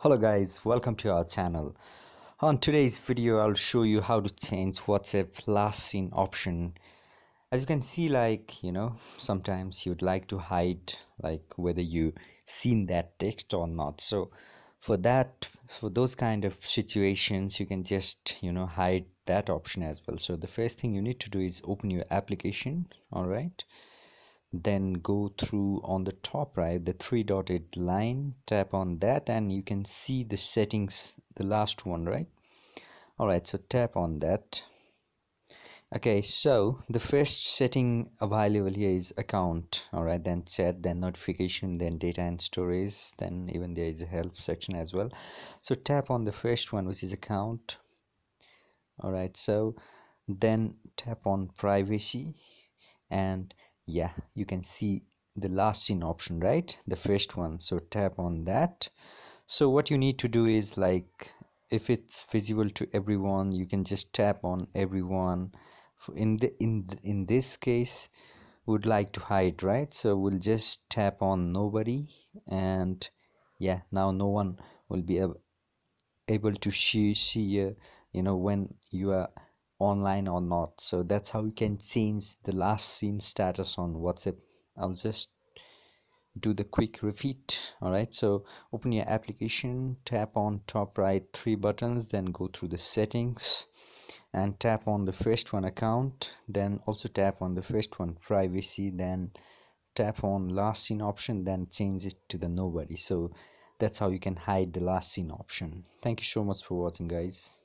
Hello guys, welcome to our channel. On today's video I'll show you how to change WhatsApp last seen option. As you can see, sometimes you'd like to hide whether you seen that text or not. So for those kind of situations, you can just hide that option as well. So the first thing you need to do is open your application. All right, then go through on the top right the three dotted line, tap on that and you can see the settings, the last one, right? All right, so tap on that. Okay, so the first setting available here is account. All right, then chat, then notification, then data and storage, then even there is a help section as well. So tap on the first one, which is account. All right, so then tap on privacy, and yeah, you can see the last seen option, right? The first one. So tap on that. So what you need to do is, if it's visible to everyone, you can just tap on everyone. In this case, would like to hide, right? So we'll just tap on nobody, and yeah, now no one will be able to see when you are online or not. So that's how you can change the last seen status on WhatsApp. I'll just do the quick repeat. All right, so open your application, tap on top right three buttons, then go through the settings and tap on the first one, account, then also tap on the first one, privacy, then tap on last seen option, then change it to the nobody. So that's how you can hide the last seen option. Thank you so much for watching, guys.